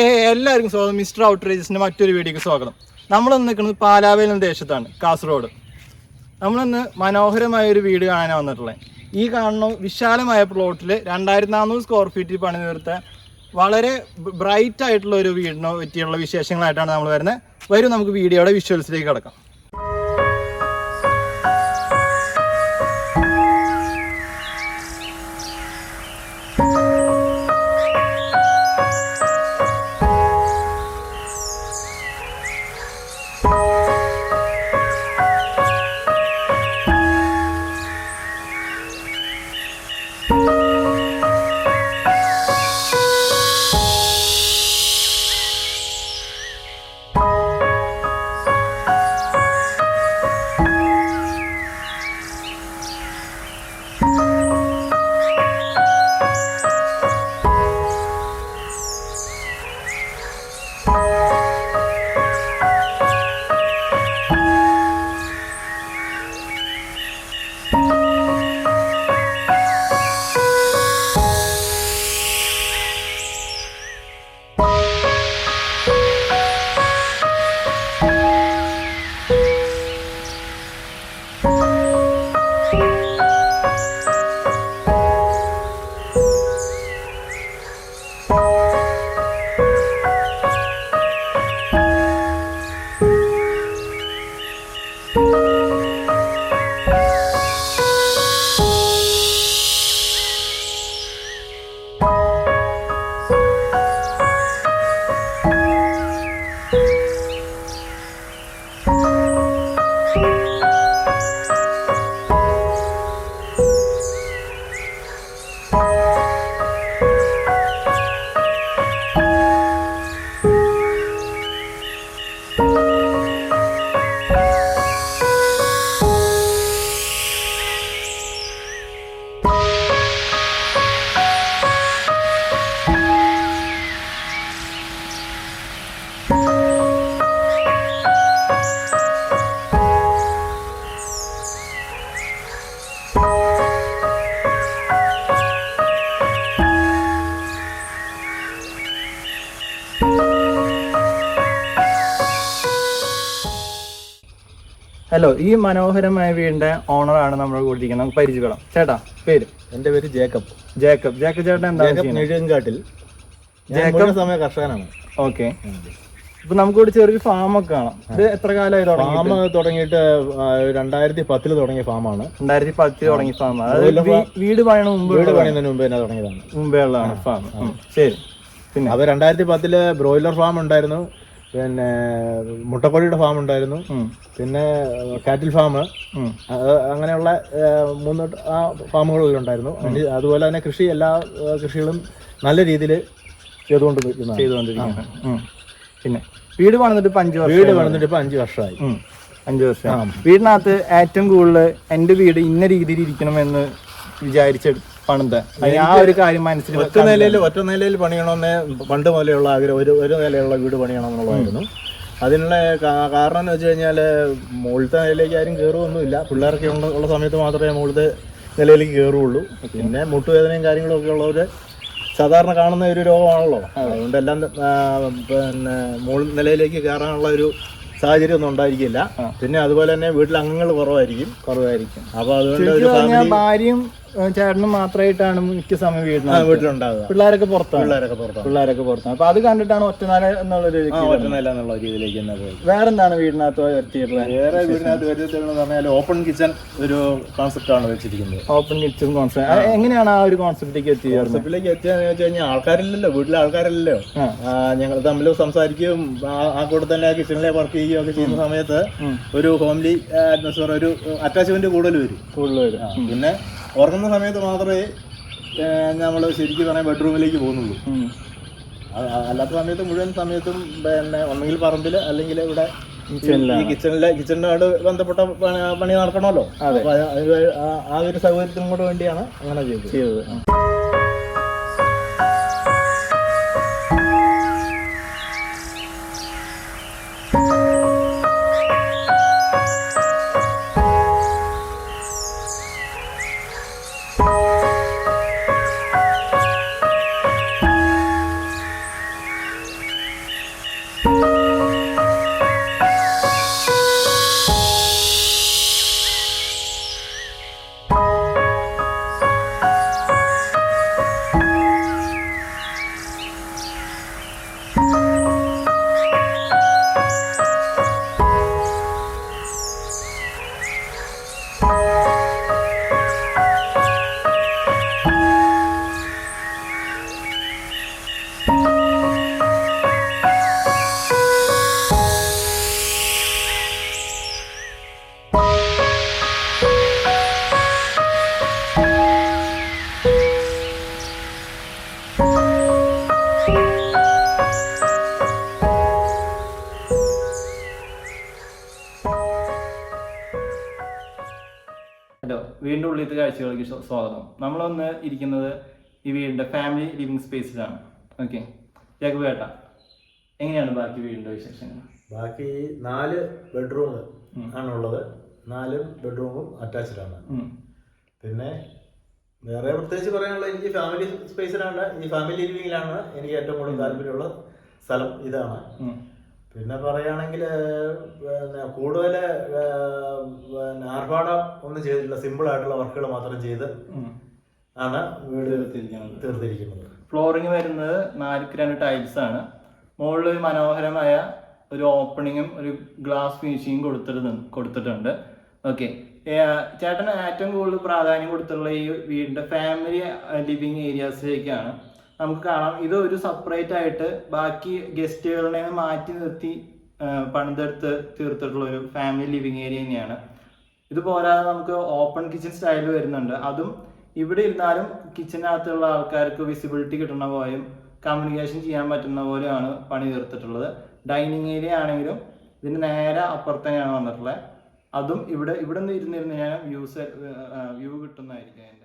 എല്ലാവർക്കും സ്വാഗതം. മിസ്റ്റർ ഔട്ട്റേജസിന്റെ മറ്റൊരു വീഡിയോക്ക് സ്വാഗതം. നമ്മളിന്ന് നിൽക്കുന്നത് പാലാവേൽ എന്ന ദേശത്താണ്, കാസർഗോഡ്. നമ്മളിന്ന് മനോഹരമായ ഒരു വീട് കാണാനാണ് വന്നിട്ടുള്ളത്. ഈ കാണുന്ന വിശാലമായ പ്ലോട്ടിൽ 2400 സ്ക്വയർ ഫീറ്റിൽ പണി തീർത്ത വളരെ ബ്രൈറ്റ് ആയിട്ടുള്ള ഒരു വീടിനെ പറ്റിയുള്ള വിശേഷങ്ങളായിട്ടാണ് നമ്മൾ വരുന്നത്. വരും നമുക്ക് വീഡിയോയുടെ വിഷ്വൽസിലേക്ക് കിടക്കാം. ഹലോ, ഈ മനോഹരമായ വീടിന്റെ ഓണറാണ് നമ്മൾ കൂട്ടിയിരിക്കുന്നത്. നമുക്ക് പരിചയപ്പെടാം. ചേട്ടാ, പേര്? എന്റെ പേര് ജേക്കബ്. ജേക്കബ് ചേട്ടൻ എന്താ? നെടുങ്കാട്ടിൽ സമയ കർഷകനാണ്. ഓക്കെ. ഇപ്പൊ നമുക്കിവിടെ ചെറിയൊരു ഫാമൊക്കെ കാണാം. ഇത് എത്ര കാലമായി ഫാം തുടങ്ങിയിട്ട് 2010 തുടങ്ങിയ ഫാമാണ്. 2010 തുടങ്ങിയ ഫാം. അതായത് വീട് പണിയുന്നതിന് മുമ്പ് തന്നെ തുടങ്ങിയതാണ്. മുമ്പേ ഉള്ളതാണ് ഫാം. ശരി. പിന്നെ അത് 2010 ബ്രോയിലർ ഫാം ഉണ്ടായിരുന്നു, പിന്നെ മുട്ടക്കോഴിയുടെ ഫാം ഉണ്ടായിരുന്നു, പിന്നെ കാറ്റിൽ ഫാം, അങ്ങനെയുള്ള 3 ഫാമുകളുണ്ടായിരുന്നു. അതുപോലെ തന്നെ എല്ലാ കൃഷികളും നല്ല രീതിയിൽ ചെയ്തുകൊണ്ടിരിക്കുന്നു. പിന്നെ വീട് പണിതിട്ട് ഇപ്പൊ 5 വർഷമായി. 5 വർഷം. വീടിനകത്ത് ഏറ്റവും കൂടുതൽ എന്റെ വീട് ഇന്ന രീതിയിൽ ഇരിക്കണമെന്ന് വിചാരിച്ച പണിത ആ ഒരു കാര്യം മനസ്സിൽ ഒറ്റ നിലയിൽ പണിയണമെന്ന് പണ്ട് മുതലുള്ള ആഗ്രഹം. ഒരു നിലയുള്ള വീട് പണിയണം എന്നുള്ളതായിരുന്നു. അതിനുള്ള കാരണം എന്ന് വെച്ച് കഴിഞ്ഞാൽ മുകളിലത്തെ നിലയിലേക്ക് ആരും കയറുമൊന്നുമില്ല. പിള്ളേരൊക്കെ ഉള്ള സമയത്ത് മാത്രമേ മുകളിലത്തെ നിലയിലേക്ക് കയറുള്ളൂ. പിന്നെ മുട്ടുവേദനയും കാര്യങ്ങളൊക്കെ ഉള്ളവർ സാധാരണ കാണുന്ന ഒരു രോഗമാണല്ലോ. അതുകൊണ്ട് എല്ലാം പിന്നെ മുകൾ നിലയിലേക്ക് കയറാനുള്ള ഒരു സാഹചര്യം ഒന്നും ഉണ്ടായിരിക്കില്ല. പിന്നെ അതുപോലെ തന്നെ വീട്ടിൽ അംഗങ്ങൾ കുറവായിരിക്കും. അപ്പൊ അതുകൊണ്ട് ഭാര്യയും ചേട്ടനും മാത്രമായിട്ടാണ് മിക്ക സമയം വീട്ടിലുണ്ടാവുക. പിള്ളേരൊക്കെ പുറത്താണ്. അപ്പൊ അത് കണ്ടിട്ടാണ് ഒറ്റനില എന്നുള്ള രീതിയിലേക്ക് തന്നെ പോയി. വേറെന്താണ് വീടിനകത്ത് വരുത്തിയിട്ടുള്ളത്? വീടിനകത്ത് വരുത്തിയിട്ടുള്ളത് പറഞ്ഞാൽ ഓപ്പൺ കിച്ചൺ ഒരു കോൺസെപ്റ്റ് ആണ് വെച്ചിരിക്കുന്നത്. Open kitchen concept. എങ്ങനെയാണ് ആ ഒരു കോൺസെപ്റ്റിലേക്ക് എത്തിയെന്ന് വെച്ച് കഴിഞ്ഞാൽ ആൾക്കാരില്ലല്ലോ, വീട്ടിലെ ആൾക്കാരില്ലല്ലോ. ഞങ്ങൾ തമ്മിൽ സംസാരിക്കുകയും ആ കൂടെ തന്നെ കിച്ചണിലെ വർക്ക് ചെയ്യുകയും ഒക്കെ ചെയ്യുന്ന സമയത്ത് ഒരു ഹോംലി അറ്റ്മോസ്ഫിയർ, ഒരു അറ്റാച്ച്മെന്റ് കൂടുതൽ വരും. പിന്നെ ഉറങ്ങുന്ന സമയത്ത് മാത്രമേ നമ്മൾ ശരിക്കും പറഞ്ഞാൽ ബെഡ്റൂമിലേക്ക് പോകുന്നുള്ളൂ. അല്ലാത്ത സമയത്ത് മുഴുവൻ സമയത്തും പിന്നെ ഒന്നെങ്കിൽ പറമ്പിൽ അല്ലെങ്കിൽ ഇവിടെ കിച്ചണിനോട് ബന്ധപ്പെട്ട പണി നടക്കണമല്ലോ. ആ ഒരു സൗകര്യത്തിനും കൂടെ വേണ്ടിയാണ് അങ്ങനെ ചെയ്തത്. വീടിൻ്റെ ഉള്ളിലത്തെ കാഴ്ചകളിലേക്ക് സ്വാഗതം. നമ്മളൊന്ന് ഇരിക്കുന്നത് ഈ വീടിൻ്റെ ഫാമിലി ലിവിങ് സ്പേസിലാണ്. ഓക്കെ, ജഗുവേട്ട, എങ്ങനെയാണ് ബാക്കി വീടിൻ്റെ വിശേഷങ്ങൾ? ബാക്കി 4 ബെഡ്റൂം ആണുള്ളത്. 4 ബെഡ്റൂമും അറ്റാച്ച്ഡ് ആണ്. പിന്നെ വേറെ പ്രത്യേകിച്ച് പറയാനുള്ള, എനിക്ക് ഫാമിലി സ്പേസിലാണ്, ഈ ഫാമിലി ലിവിങ്ങിലാണ് എനിക്ക് ഏറ്റവും കൂടുതൽ താല്പര്യമുള്ള സ്ഥലം ഇതാണ്. പിന്നെ പറയുകയാണെങ്കിൽ കൂടുതൽ ആർഭാടം ഒന്നും ചെയ്തിട്ടില്ല, സിമ്പിൾ ആയിട്ടുള്ള വർക്കുകൾ മാത്രം ചെയ്ത് ആണ് വീട് തീർത്തിരിക്കുന്നത്. ഫ്ലോറിങ് വരുന്നത് 4x2 ടൈൽസ് ആണ്. മുകളിൽ ഒരു മനോഹരമായ ഒരു ഓപ്പണിങ്ങും ഒരു ഗ്ലാസ് ഫിനിഷിങ്ങും കൊടുത്തിട്ടുണ്ട്. ഓക്കെ, ചേട്ടന് ഏറ്റവും കൂടുതൽ പ്രാധാന്യം കൊടുത്തുള്ള ഈ വീടിന്റെ ഫാമിലി ലിവിങ് ഏരിയാസിലേക്കാണ്. നമുക്ക് കാണാം, ഇത് ഒരു സെപ്പറേറ്റ് ആയിട്ട് ബാക്കി ഗസ്റ്റുകളിനെ മാറ്റി നിർത്തി പണിതെടുത്ത് തീർത്തിട്ടുള്ള ഒരു ഫാമിലി ലിവിങ് ഏരിയ തന്നെയാണ്. ഇത് പോരാതെ നമുക്ക് ഓപ്പൺ കിച്ചൺ സ്റ്റൈൽ വരുന്നുണ്ട്. അതും ഇവിടെ ഇരുന്നാലും കിച്ചണിനകത്തുള്ള ആൾക്കാർക്ക് വിസിബിലിറ്റി കിട്ടുന്ന പോലെയും കമ്മ്യൂണിക്കേഷൻ ചെയ്യാൻ പറ്റുന്ന പോലെയാണ് പണി തീർത്തിട്ടുള്ളത്. ഡൈനിങ് ഏരിയ ആണെങ്കിലും ഇതിന് നേരെ അപ്പുറത്തന്നെയാണ് വന്നിട്ടുള്ളത്. അതും ഇവിടെ നിന്ന് ഇരുന്നിരുന്ന് ഞാൻ വ്യൂ കിട്ടുന്നതായിരിക്കും അതിൻ്റെ.